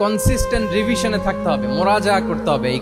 Consistent রিভিশনে থাকতে হবে, মোরাজা করতে হবে এই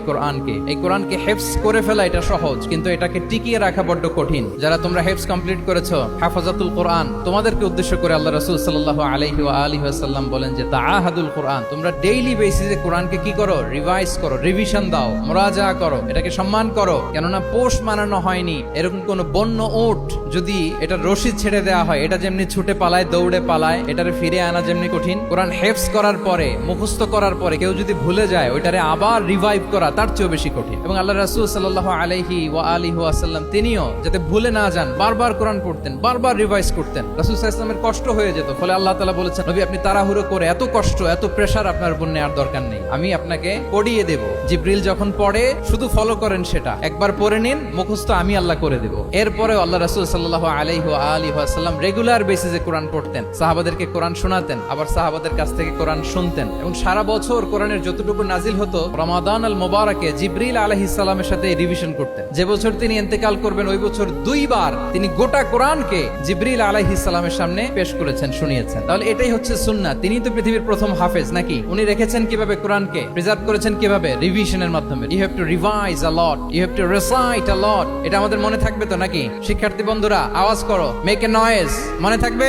কোরআনকে হেফজ করে ফেলা এটা সহজ, কিন্তু এটাকে টিকিয়ে রাখা বড্ড কঠিন। যারা তোমরা হেফজ কমপ্লিট করেছো, হাফাজাতুল কোরআন, তোমাদেরকে উদ্দেশ্য করে আল্লাহ রাসূল সাল্লাল্লাহু আলাইহি ওয়া আলিহি ওয়াসাল্লাম বলেন যে তাআহাদুল কোরআন, তোমরা ডেইলি বেসিসে কোরআনকে কি করো, রিভাইজ করো, রিভিশন দাও, মোরাজা করো, এটাকে সম্মান করো। কেননা পোষ মানানো হয়নি এরকম কোন বন্য উট যদি এটা রশি ছেড়ে দেওয়া হয়, এটা যেমনি ছুটে পালায়, দৌড়ে পালায়, এটারে ফিরে আনা যেমনি কঠিন, কোরআন হেফজ করার পরে, মুখস্থ করার পরে কেউ যদি ভুলে যায়, ওইটারে আবার রিভাইভ করা তার চেয়েও বেশি কঠিন। এবং আল্লাহ রাসূল সাল্লাল্লাহু আলাইহি ওয়া আলিহি ওয়াসাল্লাম তিনিও যাতে ভুলে না যান বারবার কোরআন পড়তেন, বারবার রিভাইজ করতেন। রাসূল সাল্লাল্লাহু আলাইহি ওয়াসাল্লামের কষ্ট হয়ে যেত, ফলে আল্লাহ তাআলা বলেছেন, নবী আপনি তাড়াহুড়ো করে, এত কষ্ট এত প্রেসার আপনার উপর নেওয়ার দরকার নেই, আমি আপনাকে পড়িয়ে দেব। জিবরিল যখন পড়ে শুধু ফলো করেন, সেটা একবার পড়ে নিন, মুখস্থ আমি আল্লাহ করে দেব। এরপরে আল্লাহ রাসূল সাল্লাল্লাহু আলাইহি ওয়া আলিহি ওয়াসাল্লাম রেগুলার বেসিসে কোরআন পড়তেন, সাহাবাদেরকে কোরআন শোনাতেন, আবার সাহাবাদের কাছ থেকে কোরআন শুনতেন। এবং সারা বছর কোরআনের যতটুকু নাজিল হতো, রমাদান আল মুবারাকে জিবরিল আলাইহিস সালামের সাথে রিভিশন করতেন। যে বছর তিনি ইন্তেকাল করবেন, ওই বছর দুইবার তিনি গোটা কোরআনকে জিবরিল আলাইহিস সালামের সামনে পেশ করেছেন, শুনিয়েছেন। তাহলে এটাই হচ্ছে সুন্নাহ। তিনি তো পৃথিবীর প্রথম হাফেজ নাকি? উনি রেখেছেন কিভাবে কোরআনকে, প্রিজার্ভ করেছেন কিভাবে? রিভিশনের মাধ্যমে। You have to revise a lot, you have to recite a lot. এটা আমাদের মনে থাকবে তো নাকি? শিক্ষার্থী বন্ধুরা আওয়াজ করো, মেক এ নয়েজ। মনে থাকবে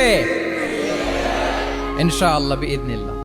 ইনশাআল্লাহ বিইذنিল্লাহ।